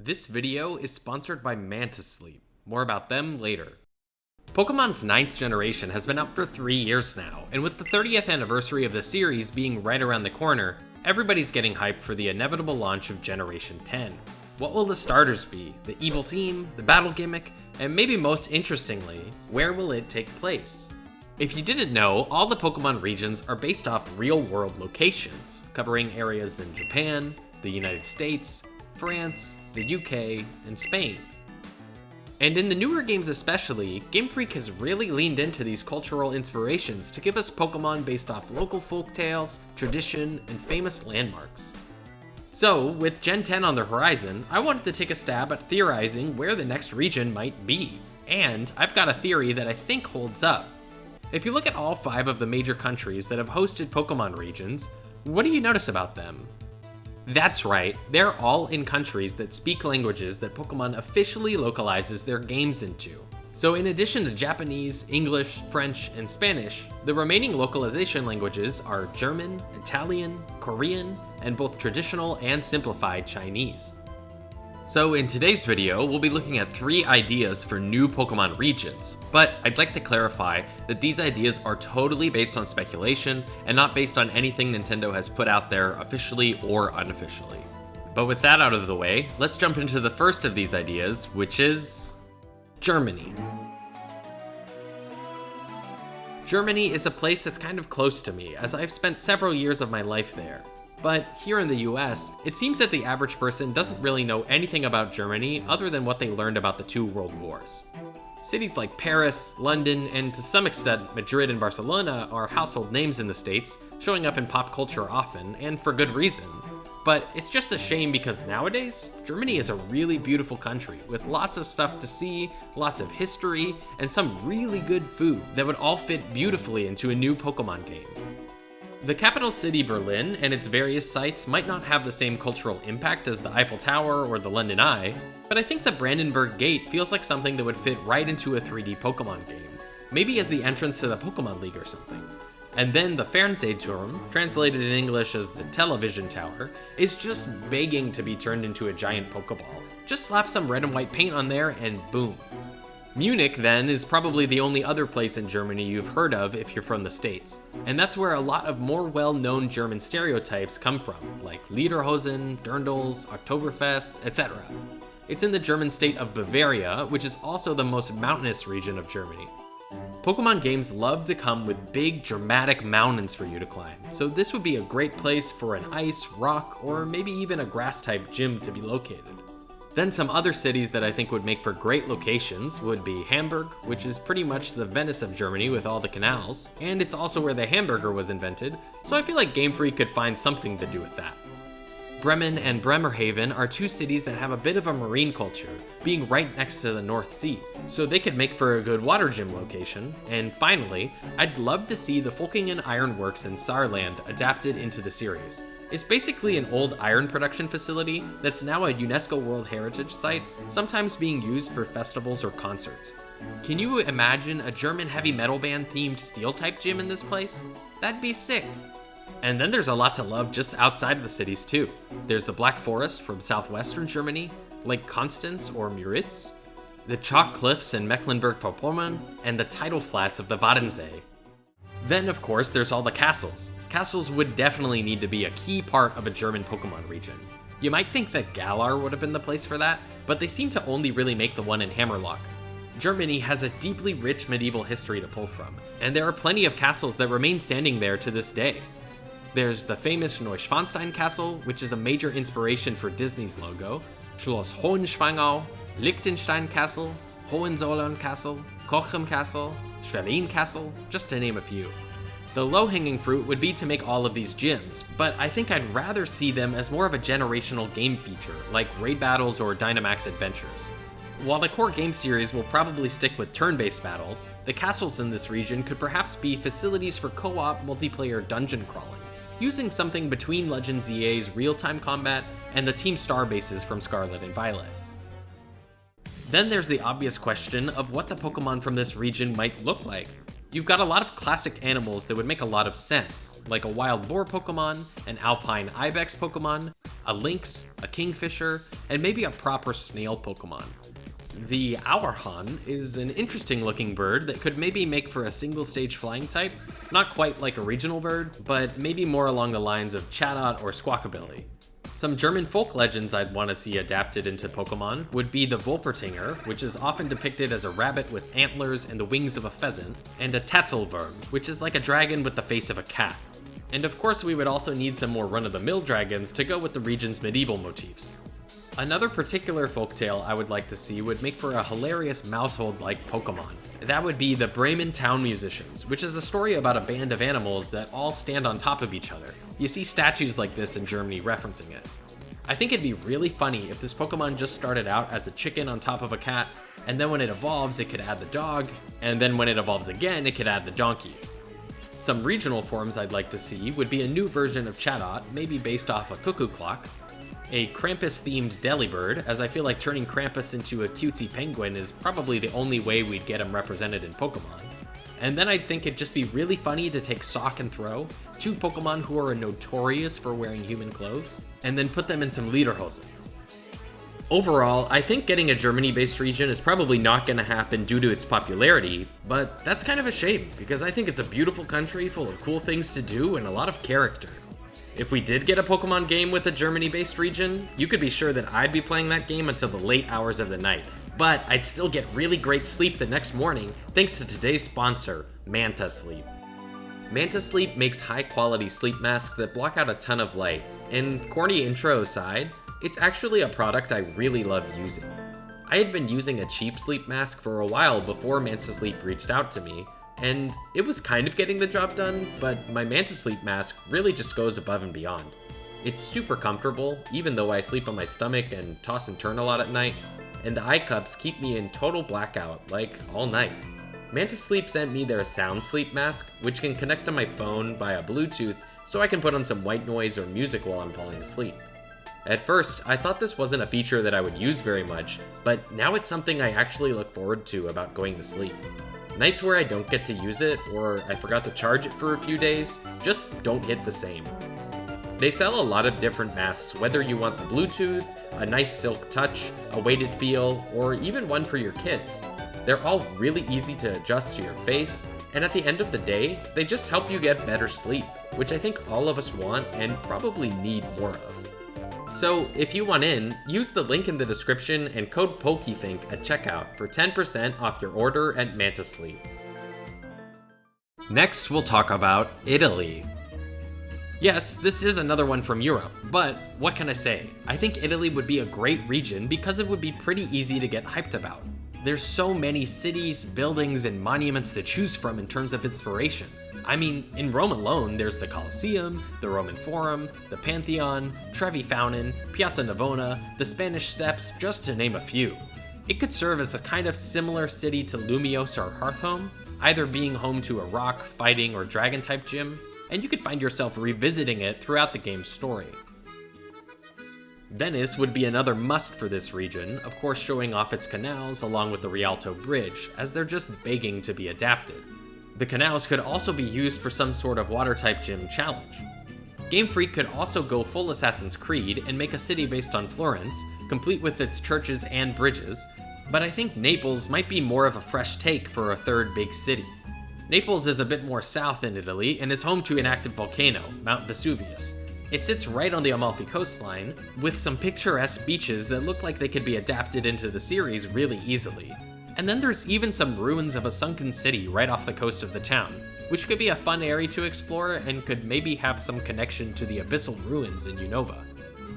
This video is sponsored by Mantis Sleep. More about them later. Pokemon's 9th generation has been out for 3 years now, and with the 30th anniversary of the series being right around the corner, everybody's getting hyped for the inevitable launch of Generation 10. What will the starters be? The evil team, the battle gimmick, and maybe most interestingly, where will it take place? If you didn't know, all the Pokemon regions are based off real-world locations, covering areas in Japan, the United States, France, the UK, and Spain. And in the newer games especially, Game Freak has really leaned into these cultural inspirations to give us Pokemon based off local folktales, tradition, and famous landmarks. So, with Gen 10 on the horizon, I wanted to take a stab at theorizing where the next region might be. And I've got a theory that I think holds up. If you look at all 5 of the major countries that have hosted Pokemon regions, what do you notice about them? That's right, they're all in countries that speak languages that Pokemon officially localizes their games into. So in addition to Japanese, English, French, and Spanish, the remaining localization languages are German, Italian, Korean, and both traditional and simplified Chinese. So in today's video, we'll be looking at 3 ideas for new Pokemon regions, but I'd like to clarify that these ideas are totally based on speculation and not based on anything Nintendo has put out there officially or unofficially. But with that out of the way, let's jump into the first of these ideas, which is Germany. Germany is a place that's kind of close to me, as I've spent several years of my life there. But here in the US, it seems that the average person doesn't really know anything about Germany other than what they learned about the 2 world wars. Cities like Paris, London, and to some extent Madrid and Barcelona are household names in the States, showing up in pop culture often, and for good reason. But it's just a shame because nowadays, Germany is a really beautiful country with lots of stuff to see, lots of history, and some really good food that would all fit beautifully into a new Pokemon game. The capital city Berlin and its various sites might not have the same cultural impact as the Eiffel Tower or the London Eye, but I think the Brandenburg Gate feels like something that would fit right into a 3D Pokemon game, maybe as the entrance to the Pokemon League or something. And then the Fernsehturm, translated in English as the television tower, is just begging to be turned into a giant Pokeball. Just slap some red and white paint on there and boom. Munich, then, is probably the only other place in Germany you've heard of if you're from the States. And that's where a lot of more well-known German stereotypes come from, like Lederhosen, Dirndls, Oktoberfest, etc. It's in the German state of Bavaria, which is also the most mountainous region of Germany. Pokemon games love to come with big, dramatic mountains for you to climb, so this would be a great place for an ice, rock, or maybe even a grass-type gym to be located. Then some other cities that I think would make for great locations would be Hamburg, which is pretty much the Venice of Germany with all the canals, and it's also where the hamburger was invented, so I feel like Game Freak could find something to do with that. Bremen and Bremerhaven are 2 cities that have a bit of a marine culture, being right next to the North Sea, so they could make for a good water gym location. And finally, I'd love to see the Folkeingen Iron Works in Saarland adapted into the series. It's basically an old iron production facility that's now a UNESCO World Heritage Site, sometimes being used for festivals or concerts. Can you imagine a German heavy metal band themed steel-type gym in this place? That'd be sick. And then there's a lot to love just outside of the cities too. There's the Black Forest from southwestern Germany, Lake Constance or Müritz, the chalk cliffs in Mecklenburg-Vorpommern, and the tidal flats of the Wadensee. Then, of course, there's all the castles. Castles would definitely need to be a key part of a German Pokemon region. You might think that Galar would have been the place for that, but they seem to only really make the one in Hammerlock. Germany has a deeply rich medieval history to pull from, and there are plenty of castles that remain standing there to this day. There's the famous Neuschwanstein Castle, which is a major inspiration for Disney's logo, Schloss Hohenschwangau, Liechtenstein Castle, Hohenzollern Castle, Cochem Castle, Schwerin Castle, just to name a few. The low-hanging fruit would be to make all of these gyms, but I think I'd rather see them as more of a generational game feature, like raid battles or Dynamax adventures. While the core game series will probably stick with turn-based battles, the castles in this region could perhaps be facilities for co-op multiplayer dungeon crawling, using something between Legends EA's real-time combat and the Team Star bases from Scarlet and Violet. Then there's the obvious question of what the Pokemon from this region might look like. You've got a lot of classic animals that would make a lot of sense, like a wild boar Pokemon, an alpine ibex Pokemon, a lynx, a kingfisher, and maybe a proper snail Pokemon. The Auerhahn is an interesting looking bird that could maybe make for a single stage flying type, not quite like a regional bird, but maybe more along the lines of Chatot or Squawkabilly. Some German folk legends I'd want to see adapted into Pokemon would be the Wolpertinger, which is often depicted as a rabbit with antlers and the wings of a pheasant, and a Tatzelwurm, which is like a dragon with the face of a cat. And of course we would also need some more run-of-the-mill dragons to go with the region's medieval motifs. Another particular folktale I would like to see would make for a hilarious mousehold-like Pokemon. That would be the Bremen Town Musicians, which is a story about a band of animals that all stand on top of each other. You see statues like this in Germany referencing it. I think it'd be really funny if this Pokemon just started out as a chicken on top of a cat, and then when it evolves it could add the dog, and then when it evolves again it could add the donkey. Some regional forms I'd like to see would be a new version of Chatot, maybe based off a cuckoo clock, a Krampus-themed Delibird, as I feel like turning Krampus into a cutesy penguin is probably the only way we'd get him represented in Pokemon. And then I'd think it'd just be really funny to take Sock and Throw, two Pokemon who are notorious for wearing human clothes, and then put them in some lederhosen. Overall, I think getting a Germany-based region is probably not going to happen due to its popularity, but that's kind of a shame, because I think it's a beautiful country full of cool things to do and a lot of character. If we did get a Pokemon game with a Germany-based region, you could be sure that I'd be playing that game until the late hours of the night, but I'd still get really great sleep the next morning thanks to today's sponsor, Manta Sleep. Manta Sleep makes high-quality sleep masks that block out a ton of light, and corny intro aside, it's actually a product I really love using. I had been using a cheap sleep mask for a while before Manta Sleep reached out to me, and it was kind of getting the job done, but my Manta Sleep mask really just goes above and beyond. It's super comfortable, even though I sleep on my stomach and toss and turn a lot at night, and the eye cups keep me in total blackout, like all night. Manta Sleep sent me their sound sleep mask, which can connect to my phone via Bluetooth so I can put on some white noise or music while I'm falling asleep. At first, I thought this wasn't a feature that I would use very much, but now it's something I actually look forward to about going to sleep. Nights where I don't get to use it, or I forgot to charge it for a few days, just don't hit the same. They sell a lot of different masks, whether you want the Bluetooth, a nice silk touch, a weighted feel, or even one for your kids. They're all really easy to adjust to your face, and at the end of the day, they just help you get better sleep, which I think all of us want and probably need more of. So if you want in, use the link in the description and code POKETHINK at checkout for 10% off your order at Manta Sleep. Next, we'll talk about Italy. Yes, this is another one from Europe, but what can I say? I think Italy would be a great region because it would be pretty easy to get hyped about. There's so many cities, buildings, and monuments to choose from in terms of inspiration. I mean, in Rome alone, there's the Colosseum, the Roman Forum, the Pantheon, Trevi Fountain, Piazza Navona, the Spanish Steps, just to name a few. It could serve as a kind of similar city to Lumiose or Hearthhome, either being home to a rock, fighting, or dragon-type gym, and you could find yourself revisiting it throughout the game's story. Venice would be another must for this region, of course showing off its canals along with the Rialto Bridge, as they're just begging to be adapted. The canals could also be used for some sort of water-type gym challenge. Game Freak could also go full Assassin's Creed and make a city based on Florence, complete with its churches and bridges, but I think Naples might be more of a fresh take for a third big city. Naples is a bit more south in Italy and is home to an active volcano, Mount Vesuvius. It sits right on the Amalfi coastline, with some picturesque beaches that look like they could be adapted into the series really easily. And then there's even some ruins of a sunken city right off the coast of the town, which could be a fun area to explore and could maybe have some connection to the abyssal ruins in Unova.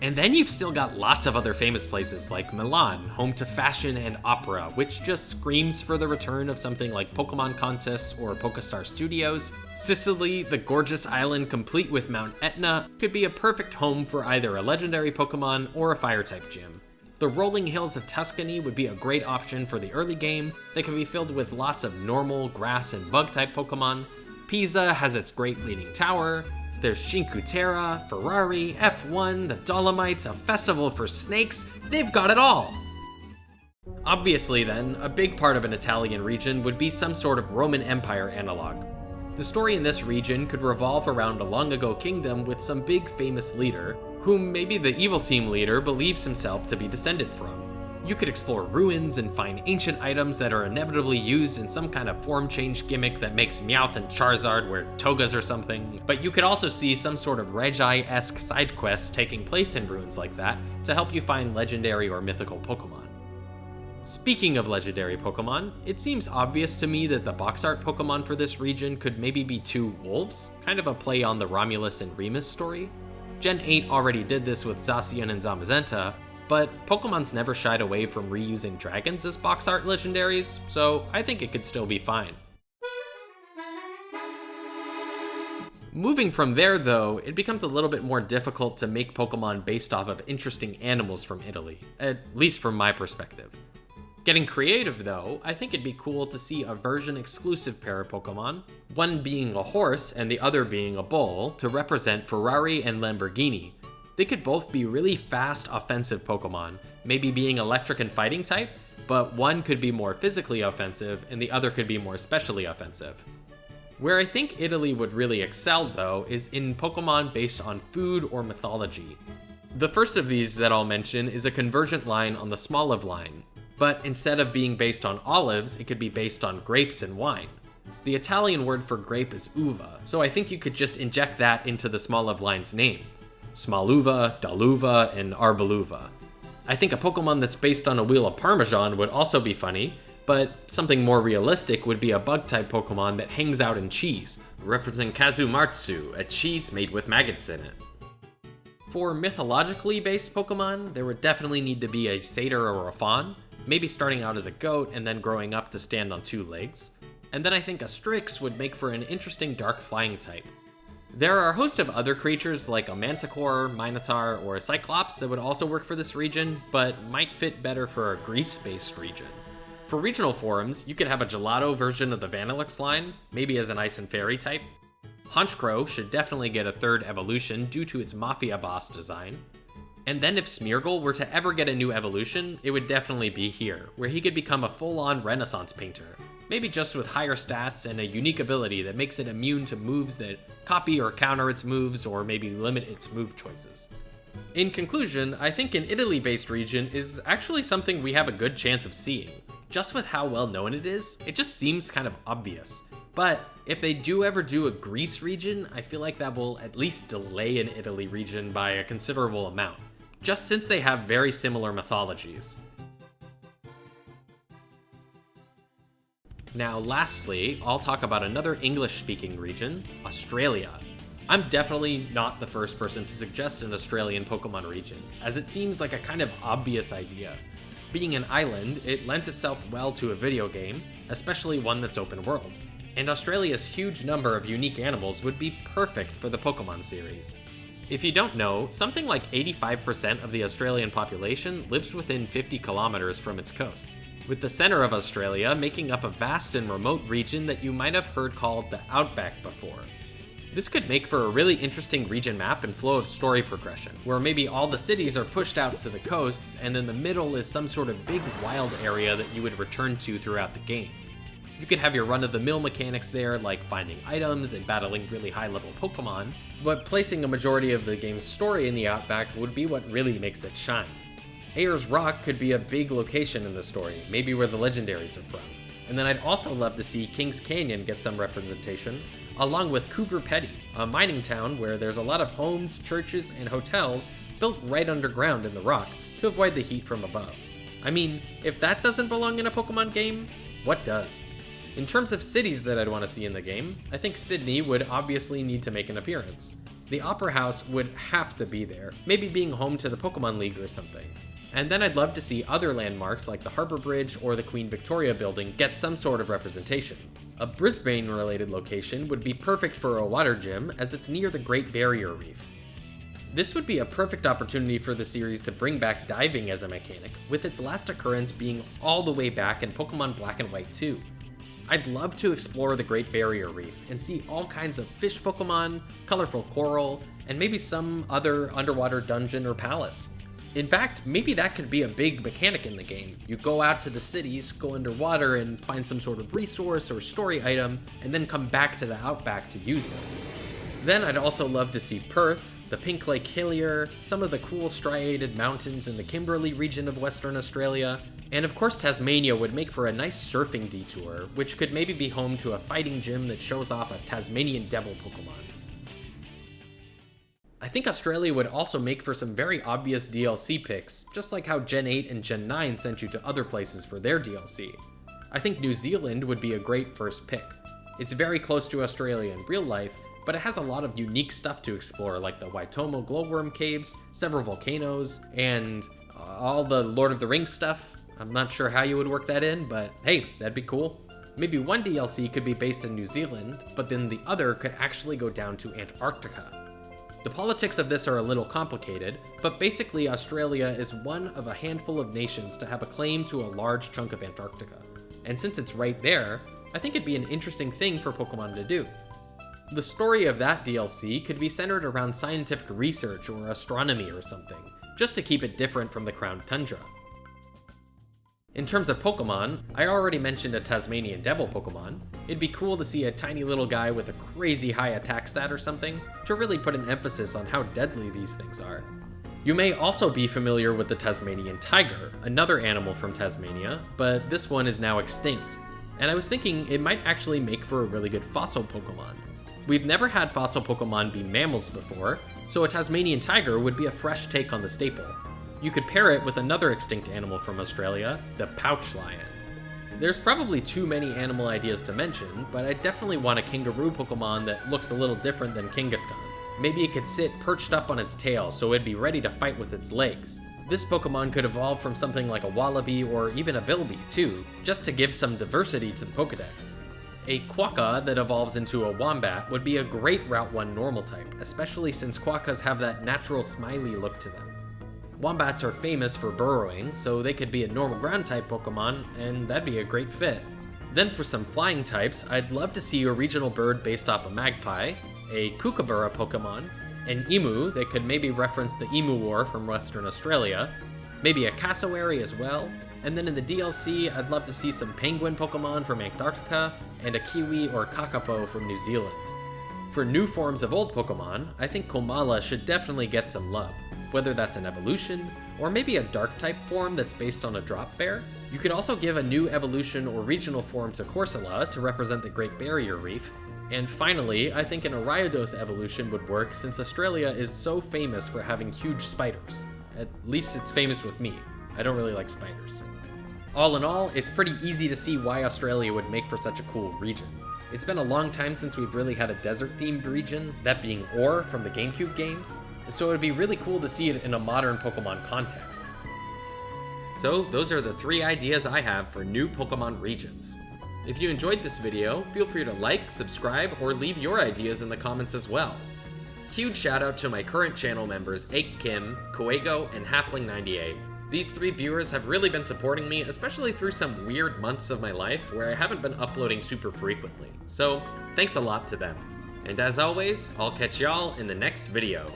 And then you've still got lots of other famous places like Milan, home to fashion and opera, which just screams for the return of something like Pokemon contests or PokeStar Studios. Sicily, the gorgeous island complete with Mount Etna, could be a perfect home for either a legendary Pokemon or a fire-type gym. The rolling hills of Tuscany would be a great option for the early game that can be filled with lots of normal, grass, and bug-type Pokemon. Pisa has its great leaning tower. There's Cinque Terre, Ferrari, F1, the Dolomites, a festival for snakes. They've got it all! Obviously then, a big part of an Italian region would be some sort of Roman Empire analog. The story in this region could revolve around a long ago kingdom with some big famous leader, whom maybe the evil team leader believes himself to be descended from. You could explore ruins and find ancient items that are inevitably used in some kind of form change gimmick that makes Meowth and Charizard wear togas or something, but you could also see some sort of Regi-esque side quests taking place in ruins like that to help you find legendary or mythical Pokemon. Speaking of legendary Pokemon, it seems obvious to me that the box art Pokemon for this region could maybe be two wolves, kind of a play on the Romulus and Remus story. Gen 8 already did this with Zacian and Zamazenta, but Pokemon's never shied away from reusing dragons as box art legendaries, so I think it could still be fine. Moving from there though, it becomes a little bit more difficult to make Pokemon based off of interesting animals from Italy, at least from my perspective. Getting creative though, I think it'd be cool to see a version exclusive pair of Pokemon, one being a horse and the other being a bull, to represent Ferrari and Lamborghini. They could both be really fast, offensive Pokemon, maybe being electric and fighting type, but one could be more physically offensive and the other could be more specially offensive. Where I think Italy would really excel though is in Pokemon based on food or mythology. The first of these that I'll mention is a convergent line on the Smoliv line, but instead of being based on olives, it could be based on grapes and wine. The Italian word for grape is uva, so I think you could just inject that into the Smoliv line's name. Smoluva, Daluva, and Arbaluva. I think a Pokemon that's based on a wheel of Parmesan would also be funny, but something more realistic would be a bug-type Pokemon that hangs out in cheese, referencing Kazumartsu, a cheese made with maggots in it. For mythologically based Pokemon, there would definitely need to be a satyr or a fawn, maybe starting out as a goat and then growing up to stand on two legs. And then I think a Strix would make for an interesting dark flying type. There are a host of other creatures like a Manticore, Minotaur, or a Cyclops that would also work for this region, but might fit better for a Greece-based region. For regional forms, you could have a Gelato version of the Vanillix line, maybe as an Ice and Fairy type. Honchkrow should definitely get a third evolution due to its Mafia boss design. And then if Smeargle were to ever get a new evolution, it would definitely be here, where he could become a full-on Renaissance painter. Maybe just with higher stats and a unique ability that makes it immune to moves that copy or counter its moves, or maybe limit its move choices. In conclusion, I think an Italy-based region is actually something we have a good chance of seeing. Just with how well known it is, it just seems kind of obvious. But if they do ever do a Greece region, I feel like that will at least delay an Italy region by a considerable amount, just since they have very similar mythologies. Now lastly, I'll talk about another English-speaking region, Australia. I'm definitely not the first person to suggest an Australian Pokemon region, as it seems like a kind of obvious idea. Being an island, it lends itself well to a video game, especially one that's open world. And Australia's huge number of unique animals would be perfect for the Pokemon series. If you don't know, something like 85% of the Australian population lives within 50 kilometers from its coasts, with the center of Australia making up a vast and remote region that you might have heard called the Outback before. This could make for a really interesting region map and flow of story progression, where maybe all the cities are pushed out to the coasts, and in the middle is some sort of big wild area that you would return to throughout the game. You could have your run-of-the-mill mechanics there, like finding items and battling really high-level Pokemon, but placing a majority of the game's story in the Outback would be what really makes it shine. Ayers Rock could be a big location in the story, maybe where the legendaries are from. And then I'd also love to see Kings Canyon get some representation, along with Cougar Petty, a mining town where there's a lot of homes, churches, and hotels built right underground in the rock to avoid the heat from above. I mean, if that doesn't belong in a Pokemon game, what does? In terms of cities that I'd want to see in the game, I think Sydney would obviously need to make an appearance. The Opera House would have to be there, maybe being home to the Pokemon League or something. And then I'd love to see other landmarks like the Harbour Bridge or the Queen Victoria building get some sort of representation. A Brisbane-related location would be perfect for a water gym, as it's near the Great Barrier Reef. This would be a perfect opportunity for the series to bring back diving as a mechanic, with its last occurrence being all the way back in Pokemon Black and White 2. I'd love to explore the Great Barrier Reef and see all kinds of fish Pokemon, colorful coral, and maybe some other underwater dungeon or palace. In fact, maybe that could be a big mechanic in the game. You go out to the cities, go underwater, and find some sort of resource or story item, and then come back to the Outback to use it. Then I'd also love to see Perth, the Pink Lake Hillier, some of the cool striated mountains in the Kimberley region of Western Australia, and of course Tasmania would make for a nice surfing detour, which could maybe be home to a fighting gym that shows off a Tasmanian Devil Pokemon. I think Australia would also make for some very obvious DLC picks, just like how Gen 8 and Gen 9 sent you to other places for their DLC. I think New Zealand would be a great first pick. It's very close to Australia in real life, but it has a lot of unique stuff to explore, like the Waitomo glowworm caves, several volcanoes, and all the Lord of the Rings stuff. I'm not sure how you would work that in, but hey, that'd be cool. Maybe one DLC could be based in New Zealand, but then the other could actually go down to Antarctica. The politics of this are a little complicated, but basically Australia is one of a handful of nations to have a claim to a large chunk of Antarctica. And since it's right there, I think it'd be an interesting thing for Pokemon to do. The story of that DLC could be centered around scientific research or astronomy or something, just to keep it different from the Crown Tundra. In terms of Pokemon, I already mentioned a Tasmanian Devil Pokemon. It'd be cool to see a tiny little guy with a crazy high attack stat or something, to really put an emphasis on how deadly these things are. You may also be familiar with the Tasmanian Tiger, another animal from Tasmania, but this one is now extinct. And I was thinking it might actually make for a really good fossil Pokemon. We've never had fossil Pokemon be mammals before, so a Tasmanian Tiger would be a fresh take on the staple. You could pair it with another extinct animal from Australia, the pouch lion. There's probably too many animal ideas to mention, but I definitely want a kangaroo Pokemon that looks a little different than Kangaskhan. Maybe it could sit perched up on its tail so it'd be ready to fight with its legs. This Pokemon could evolve from something like a Wallaby or even a Bilby too, just to give some diversity to the Pokedex. A Quokka that evolves into a Wombat would be a great Route 1 normal type, especially since Quokkas have that natural smiley look to them. Wombats are famous for burrowing, so they could be a normal ground type Pokemon, and that'd be a great fit. Then for some flying types, I'd love to see a regional bird based off a magpie, a Kookaburra Pokemon, an emu that could maybe reference the Emu War from Western Australia, maybe a cassowary as well, and then in the DLC, I'd love to see some penguin Pokemon from Antarctica, and a kiwi or kakapo from New Zealand. For new forms of old Pokemon, I think Komala should definitely get some love, whether that's an evolution, or maybe a dark-type form that's based on a drop bear. You could also give a new evolution or regional form to Corsola to represent the Great Barrier Reef. And finally, I think an Ariados evolution would work since Australia is so famous for having huge spiders. At least it's famous with me. I don't really like spiders. All in all, it's pretty easy to see why Australia would make for such a cool region. It's been a long time since we've really had a desert-themed region, that being Ore from the GameCube games, so it'd be really cool to see it in a modern Pokemon context. So those are the 3 ideas I have for new Pokemon regions. If you enjoyed this video, feel free to like, subscribe, or leave your ideas in the comments as well. Huge shout out to my current channel members Ake Kim, Koego, and Halfling98. These 3 viewers have really been supporting me, especially through some weird months of my life where I haven't been uploading super frequently. So thanks a lot to them. And as always, I'll catch y'all in the next video.